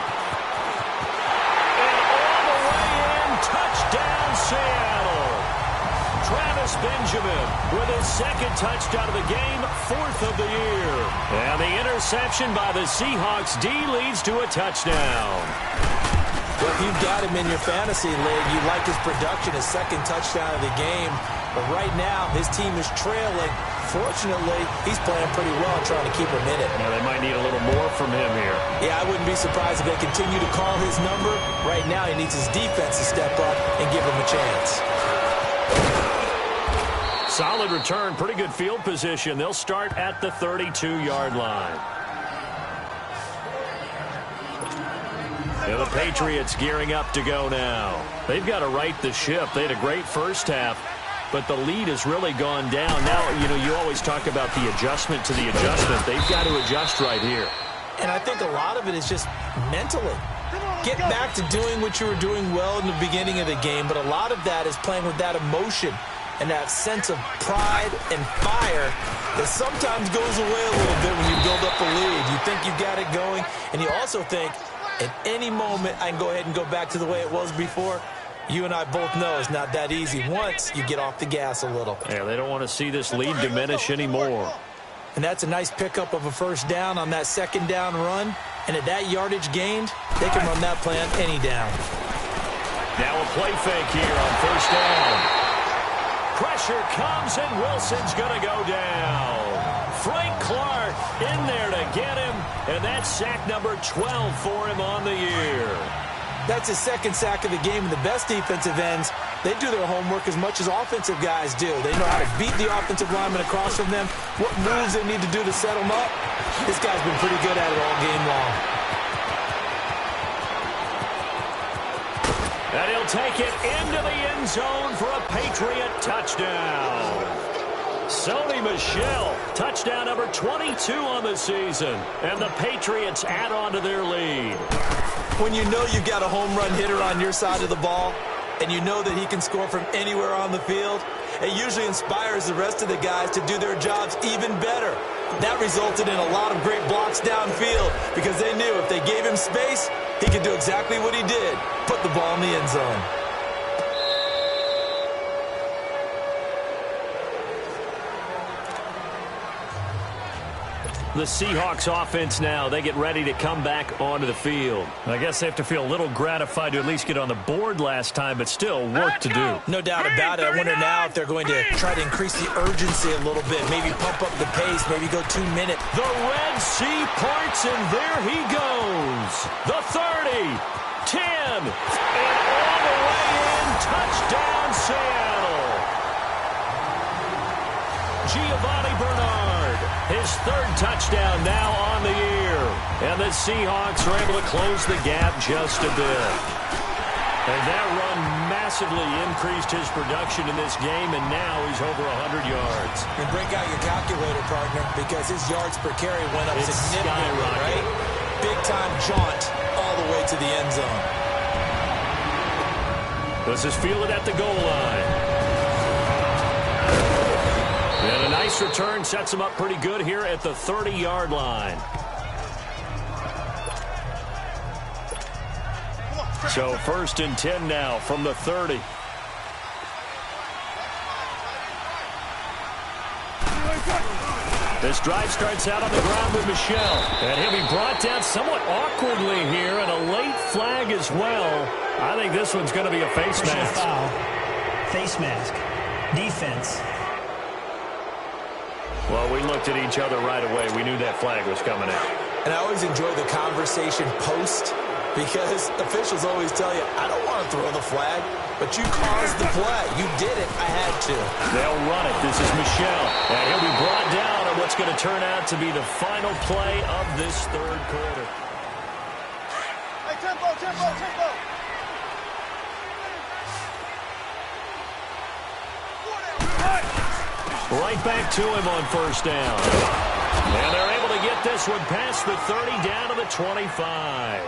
And all the way in, touchdown Seattle. Travis Benjamin with his second touchdown of the game, 4th of the year. And the interception by the Seahawks D leads to a touchdown. Well, if you've got him in your fantasy league, you like his production, his second touchdown of the game. But right now, his team is trailing. Fortunately, he's playing pretty well, trying to keep him in it. Now, they might need a little more from him here. Yeah, I wouldn't be surprised if they continue to call his number. Right now, he needs his defense to step up and give him a chance. Solid return, pretty good field position. They'll start at the 32-yard line. And the Patriots gearing up to go now. They've got to right the ship. They had a great first half, but the lead has really gone down. Now, you know, you always talk about the adjustment to the adjustment. They've got to adjust right here. And I think a lot of it is just mentally. Get back to doing what you were doing well in the beginning of the game, but a lot of that is playing with that emotion and that sense of pride and fire that sometimes goes away a little bit when you build up a lead. You think you've got it going, and you also think, at any moment, I can go ahead and go back to the way it was before. You and I both know it's not that easy once you get off the gas a little. Yeah, they don't want to see this lead diminish anymore. And that's a nice pickup of a first down on that second down run. And at that yardage gained, they can run that play on any down. Now a play fake here on first down. Pressure comes, and Wilson's going to go down. Frank Clark in there to get him, and that's sack number 12 for him on the year. That's his second sack of the game, and the best defensive ends, they do their homework as much as offensive guys do. They know how to beat the offensive lineman across from them, what moves they need to do to set them up. This guy's been pretty good at it all game long. And he'll take it into the end zone for a Patriot touchdown. Sony Michel, touchdown number 22 on the season. And the Patriots add on to their lead. When you know you've got a home run hitter on your side of the ball, and you know that he can score from anywhere on the field, it usually inspires the rest of the guys to do their jobs even better. That resulted in a lot of great blocks downfield because they knew if they gave him space, he could do exactly what he did, put the ball in the end zone. The Seahawks offense now, they get ready to come back onto the field. I guess they have to feel a little gratified to at least get on the board last time, but still work to do. No doubt about it. I wonder now if they're going to try to increase the urgency a little bit, maybe pump up the pace, maybe go 2 minutes. The Red Sea parts, and there he goes. The 30, 10, and all the way in, touchdown Seattle. Giovanni Bernard, his third touchdown now on the year. And the Seahawks are able to close the gap just a bit. And that run massively increased his production in this game, and now he's over 100 yards. And break out your calculator, partner, because his yards per carry went up significantly, right? Big-time jaunt all the way to the end zone. This is fielded at the goal line. And a nice return sets him up pretty good here at the 30-yard line. So 1st and 10 now from the 30. This drive starts out on the ground with Michel. And he'll be brought down somewhat awkwardly here, and a late flag as well. I think this one's going to be a face mask. Foul. Face mask. Defense. Well, we looked at each other right away. We knew that flag was coming in. And I always enjoy the conversation post because officials always tell you, I don't want to throw the flag, but you caused the play. You did it. I had to. They'll run it. This is Michel, and he'll be brought down on what's going to turn out to be the final play of this third quarter. Hey, tempo. Right back to him on first down. And they're able to get this one past the 30 down to the 25.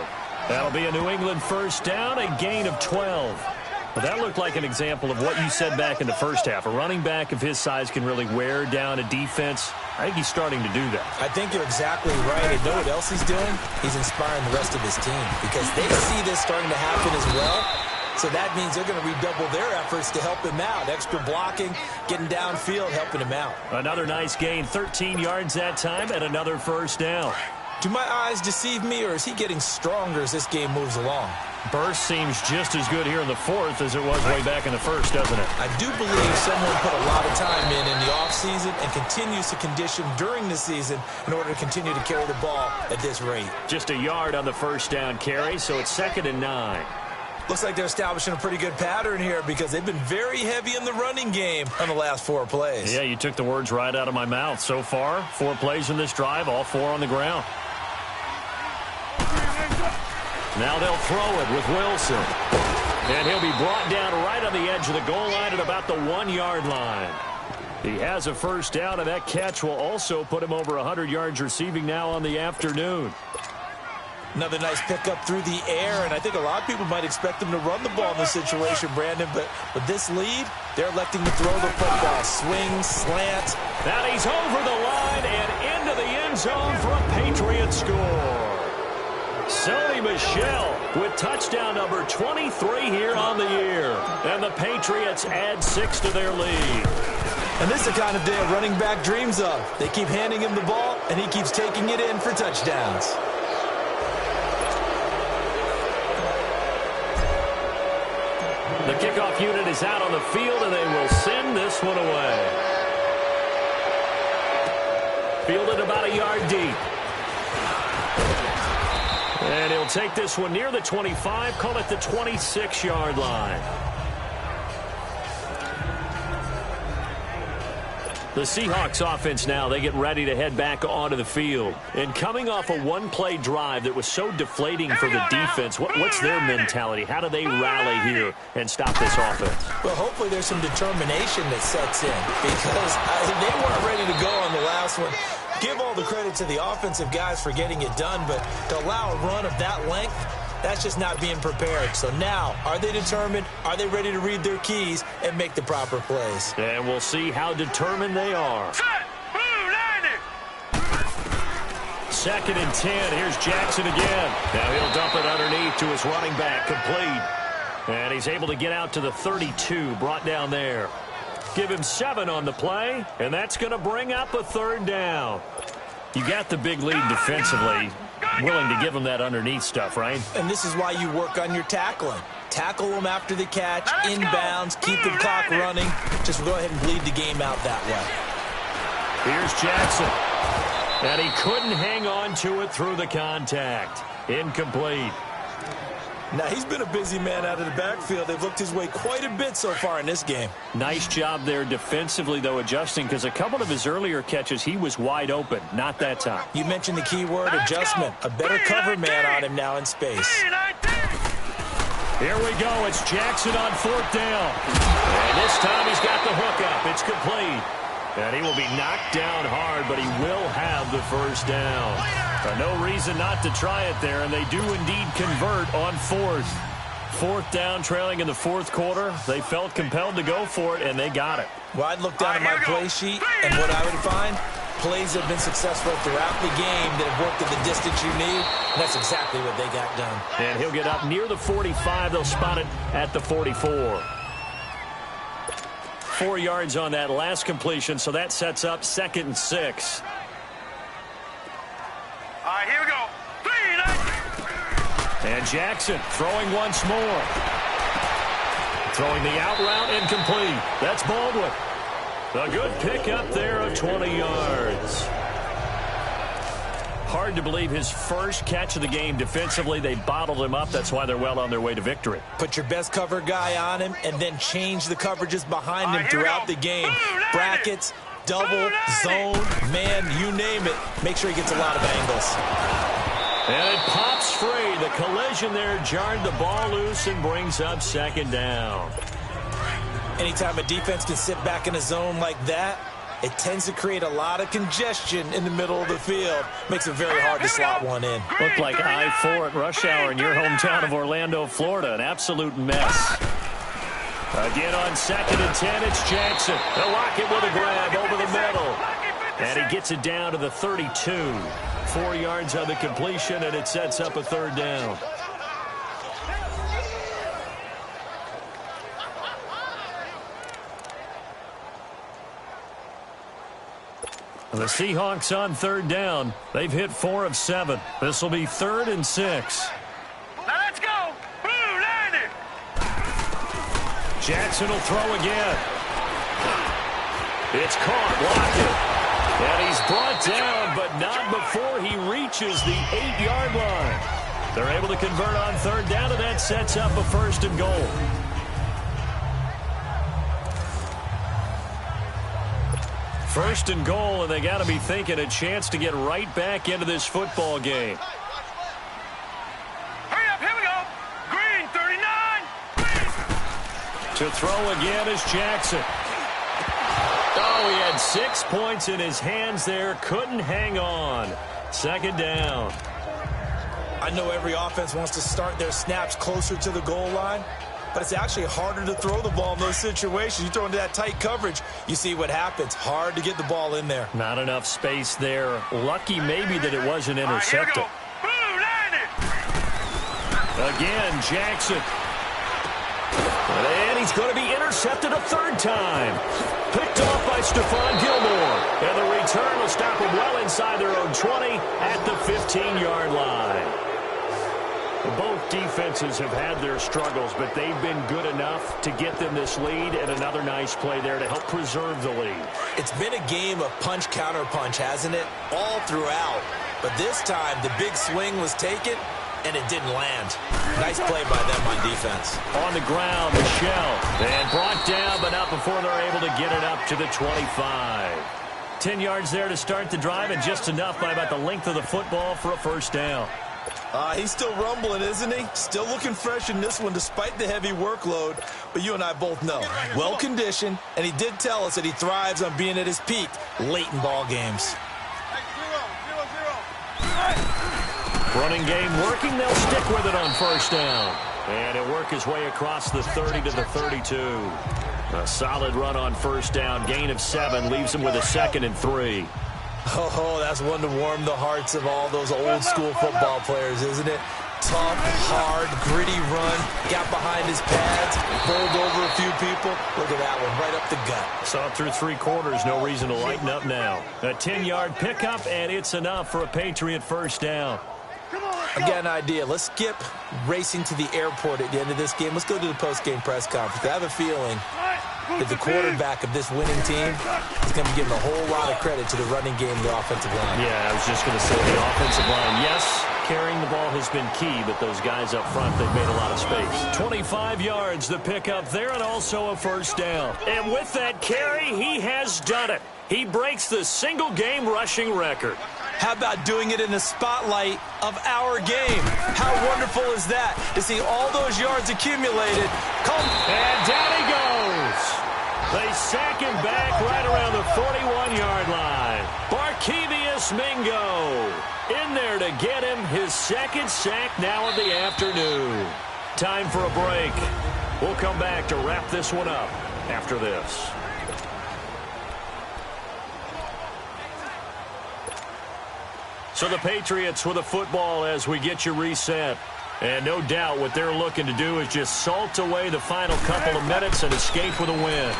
That'll be a New England first down, a gain of 12. But that looked like an example of what you said back in the first half. A running back of his size can really wear down a defense. I think he's starting to do that. I think you're exactly right. And know what else he's doing? He's inspiring the rest of his team because they see this starting to happen as well. So that means they're going to redouble their efforts to help him out. Extra blocking, getting downfield, helping him out. Another nice gain, 13 yards that time, and another first down. Do my eyes deceive me, or is he getting stronger as this game moves along? Burst seems just as good here in the fourth as it was way back in the first, doesn't it? I do believe someone put a lot of time in the offseason and continues to condition during the season in order to continue to carry the ball at this rate. Just a yard on the first down carry, so it's 2nd and 9. Looks like they're establishing a pretty good pattern here because they've been very heavy in the running game on the last 4 plays. Yeah, you took the words right out of my mouth. So far, 4 plays in this drive, all 4 on the ground. Now they'll throw it with Wilson. And he'll be brought down right on the edge of the goal line at about the 1-yard line. He has a first down, and that catch will also put him over 100 yards receiving now on the afternoon. Another nice pickup through the air, and I think a lot of people might expect them to run the ball in this situation, Brandon, but with this lead, they're electing to throw the football. Swing, slant. Now he's over the line and into the end zone for a Patriot score. Sony Michel with touchdown number 23 here on the year. And the Patriots add 6 to their lead. And this is the kind of day a running back dreams of. They keep handing him the ball, and he keeps taking it in for touchdowns. The kickoff unit is out on the field, and they will send this one away. Fielded about a yard deep. And he'll take this one near the 25, call it the 26-yard line. The Seahawks offense now, they get ready to head back onto the field. And coming off a one-play drive that was so deflating for the defense, what's their mentality? How do they rally here and stop this offense? Well, hopefully there's some determination that sets in because they weren't ready to go on the last one. Give all the credit to the offensive guys for getting it done, but to allow a run of that length, that's just not being prepared. So now, are they determined? Are they ready to read their keys and make the proper plays? And we'll see how determined they are. 2nd and 10. Here's Jackson again. Now he'll dump it underneath to his running back, complete. And he's able to get out to the 32, brought down there. Give him 7 on the play, and that's going to bring up a 3rd down. You got the big lead defensively. Willing to give them that underneath stuff, right? And this is why you work on your tackling. Tackle them after the catch, inbounds, keep the clock running. Just go ahead and bleed the game out that way. Here's Jackson. And he couldn't hang on to it through the contact. Incomplete. Now, he's been a busy man out of the backfield. They've looked his way quite a bit so far in this game. Nice job there defensively, though, adjusting, because a couple of his earlier catches, he was wide open. Not that time. You mentioned the key word, adjustment. A better cover man on him now in space. Here we go. It's Jackson on 4th down. And this time he's got the hook up. It's complete. And he will be knocked down hard, but he will have the first down. No reason not to try it there, and they do indeed convert on 4th. 4th down, trailing in the 4th quarter. They felt compelled to go for it, and they got it. Well, I'd look down at my play sheet, and what I would find, plays have been successful throughout the game that have worked at the distance you need, and that's exactly what they got done. And he'll get up near the 45. They'll spot it at the 44. 4 yards on that last completion, so that sets up 2nd and 6. All right, here we go. 3, 9. And Jackson throwing once more. Throwing the out route incomplete. That's Baldwin. A good pick up there of 20 yards. Hard to believe his first catch of the game defensively. They bottled him up. That's why they're well on their way to victory. Put your best cover guy on him and then change the coverages behind him throughout the game. Brackets, double, zone, man, you name it. Make sure he gets a lot of angles. And it pops free. The collision there jarred the ball loose and brings up second down. Anytime a defense can sit back in a zone like that, it tends to create a lot of congestion in the middle of the field. Makes it very hard to slot one in. Looked like I-4 at rush hour in your hometown of Orlando, Florida. An absolute mess. Again on 2nd and 10, it's Jackson. They'll lock it with a grab over the middle. And he gets it down to the 32. 4 yards on the completion, and it sets up a third down. The Seahawks on third down. They've hit 4 of 7. This will be 3rd and 6. Now let's go. Blue 90. Jackson will throw again. It's caught. Locked it. And he's brought down, but not before he reaches the 8-yard line. They're able to convert on third down, and that sets up a 1st and goal. First and goal, and they got to be thinking a chance to get right back into this football game. Hurry up, here we go. Green 39. To throw again is Jackson. Oh, he had 6 points in his hands there. Couldn't hang on. Second down. I know every offense wants to start their snaps closer to the goal line, but it's actually harder to throw the ball in those situations. You throw into that tight coverage, you see what happens. Hard to get the ball in there. Not enough space there. Lucky maybe that it wasn't intercepted. Again, Jackson. And he's going to be intercepted a 3rd time. Picked off by Stephon Gilmore. And the return will stop him well inside their own 20 at the 15-yard line. Both defenses have had their struggles, but they've been good enough to get them this lead, and another nice play there to help preserve the lead. It's been a game of punch-counter-punch, hasn't it? All throughout. But this time, the big swing was taken, and it didn't land. Nice play by them on defense. On the ground, Michelle. And brought down, but not before they're able to get it up to the 25. 10 yards there to start the drive, and just enough by about the length of the football for a 1st down. He's still rumbling, isn't he? Still looking fresh in this one despite the heavy workload. But you and I both know, well-conditioned, and he did tell us that he thrives on being at his peak late in ball games. Running game working. They'll stick with it on 1st down. And he'll work his way across the 30 to the 32. A solid run on 1st down. Gain of 7 leaves him with a 2nd and 3. Oh, that's one to warm the hearts of all those old-school football players, isn't it? Tough, hard, gritty run. Got behind his pads, bowled over a few people. Look at that one, right up the gut. Saw through 3 quarters. No reason to lighten up now. A 10-yard pickup, and it's enough for a Patriot 1st down. I got an idea. Let's skip racing to the airport at the end of this game. Let's go to the post-game press conference. I have a feeling that the quarterback of this winning team is going to be giving a whole lot of credit to the running game and the offensive line. Yeah, I was just going to say the offensive line. Yes, carrying the ball has been key, but those guys up front, they've made a lot of space. 25 yards, the pickup there, and also a 1st down. And with that carry, he has done it. He breaks the single-game rushing record. How about doing it in the spotlight of our game? How wonderful is that to see all those yards accumulated? And down he goes. They sack him back right around the 41-yard line. Barkevious Mingo in there to get him his 2nd sack now of the afternoon. Time for a break. We'll come back to wrap this one up after this. So the Patriots with a football as we get you reset. And no doubt what they're looking to do is just salt away the final couple of minutes and escape with a win.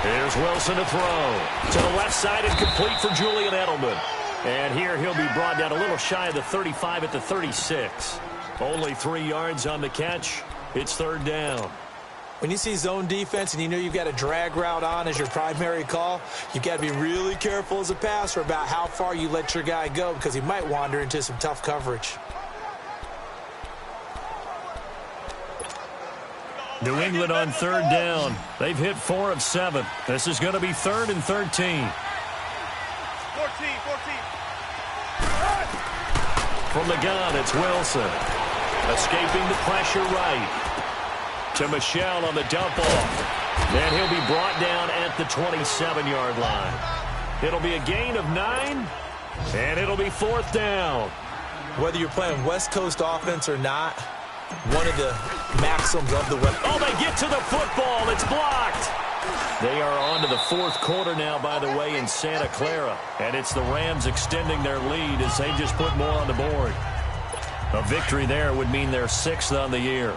Here's Wilson to throw. To the left side and complete for Julian Edelman. And here he'll be brought down a little shy of the 35 at the 36. Only 3 yards on the catch. It's 3rd down. When you see zone defense and you know you've got a drag route on as your primary call, you've got to be really careful as a passer about how far you let your guy go because he might wander into some tough coverage. New England on third down. They've hit 4 of 7. This is going to be 3rd and 13. 14. From the gun, it's Wilson. Escaping the pressure right. To Michelle on the dump off. And he'll be brought down at the 27-yard line. It'll be a gain of 9, and it'll be 4th down. Whether you're playing West Coast offense or not, one of the maxims of the West. Oh, they get to the football. It's blocked. They are on to the 4th quarter now, by the way, in Santa Clara. And it's the Rams extending their lead as they just put more on the board. A victory there would mean they're 6th on the year.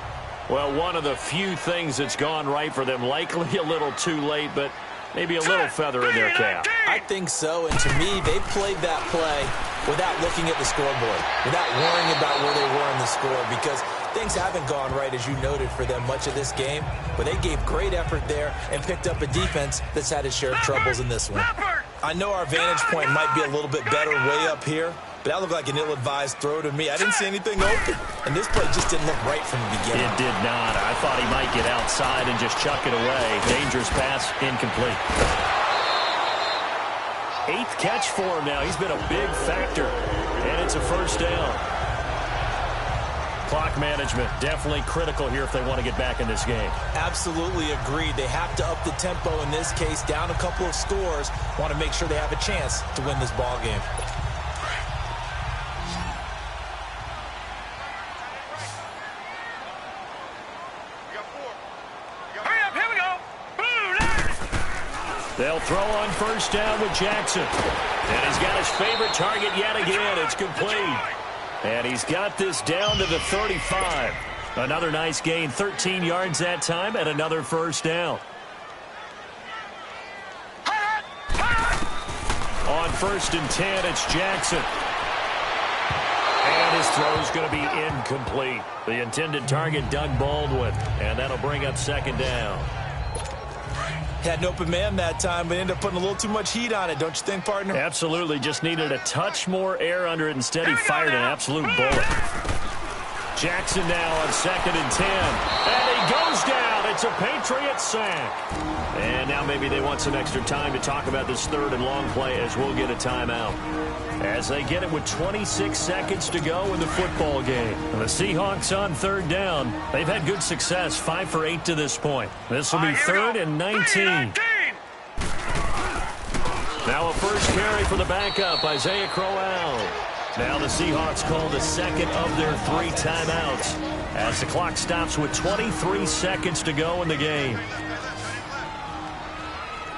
Well, one of the few things that's gone right for them, likely a little too late, but maybe a little feather in their cap. I think so, and to me, they played that play without looking at the scoreboard, without worrying about where they were in the score, because things haven't gone right, as you noted, for them much of this game, but they gave great effort there and picked up a defense that's had its share of troubles in this one. I know our vantage point might be a little bit better way up here, but that looked like an ill-advised throw to me. I didn't see anything open, and this play just didn't look right from the beginning. It did not. I thought he might get outside and just chuck it away. Dangerous pass, incomplete. 8th catch for him now. He's been a big factor, and it's a 1st down. Clock management, definitely critical here if they want to get back in this game. Absolutely agreed. They have to up the tempo in this case, down a couple of scores, want to make sure they have a chance to win this ball game. They'll throw on 1st down with Jackson. And he's got his favorite target yet again. It's complete. And he's got this down to the 35. Another nice gain, 13 yards that time, and another 1st down. On 1st and 10, it's Jackson. And his throw's going to be incomplete. The intended target, Doug Baldwin. And that'll bring up 2nd down. Had an open man that time, but ended up putting a little too much heat on it, don't you think, partner? Absolutely. Just needed a touch more air under it. Instead, he fired an absolute bullet. Jackson now on 2nd and 10. And he goes down. It's a Patriot sack. And now maybe they want some extra time to talk about this 3rd and long play as we'll get a timeout. As they get it with 26 seconds to go in the football game. And the Seahawks on 3rd down. They've had good success, 5 for 8 to this point. This will be 3rd and 19. Now a 1st carry for the backup, Isaiah Crowell. Now the Seahawks call the 2nd of their 3 timeouts as the clock stops with 23 seconds to go in the game.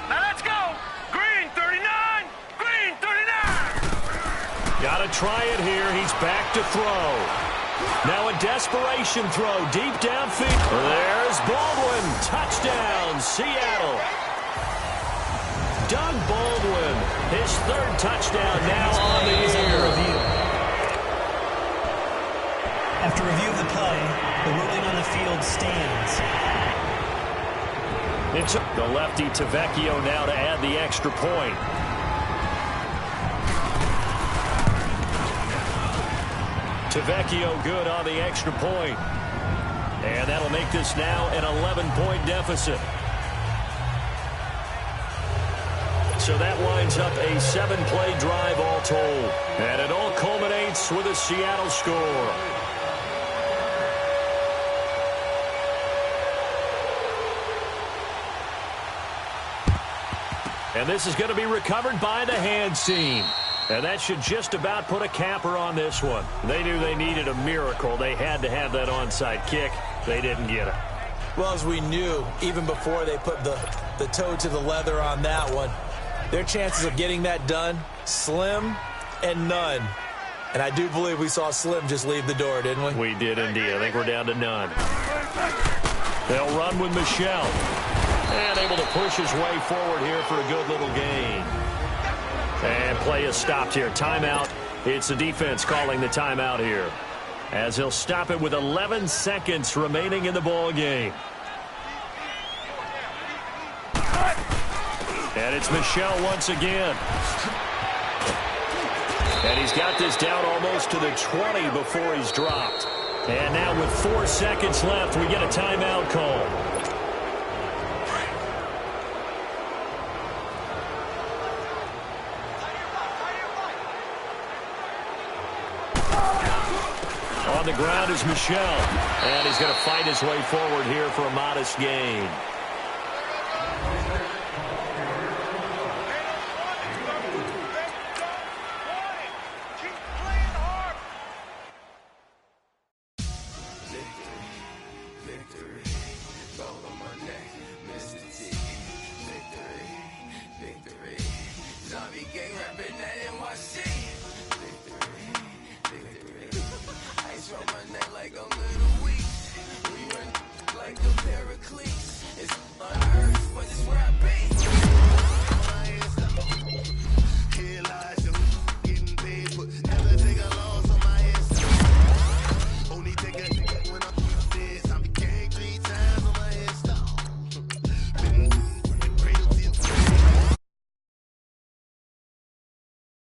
Now let's go. Green 39. Green 39. Got to try it here. He's back to throw. Now a desperation throw deep downfield. There's Baldwin. Touchdown, Seattle. Doug Baldwin, his 3rd touchdown now on the year. After review of the play, the ruling on the field stands. It took the lefty Tavecchio now to add the extra point. Tavecchio good on the extra point. And that'll make this now an 11-point deficit. So that winds up a 7-play drive all told. And it all culminates with a Seattle score. And this is going to be recovered by the hands team. And that should just about put a capper on this one. They knew they needed a miracle. They had to have that onside kick. They didn't get it. Well, as we knew, even before they put the toe to the leather on that one, their chances of getting that done, slim and none. And I do believe we saw Slim just leave the door, didn't we? We did indeed. I think we're down to none. They'll run with Michelle. And able to push his way forward here for a good little gain. And play is stopped here. Timeout. It's the defense calling the timeout here, as he'll stop it with 11 seconds remaining in the ball game. And it's Michel once again. And he's got this down almost to the 20 before he's dropped. And now with 4 seconds left, we get a timeout call. On the ground is Michel. And he's going to fight his way forward here for a modest gain.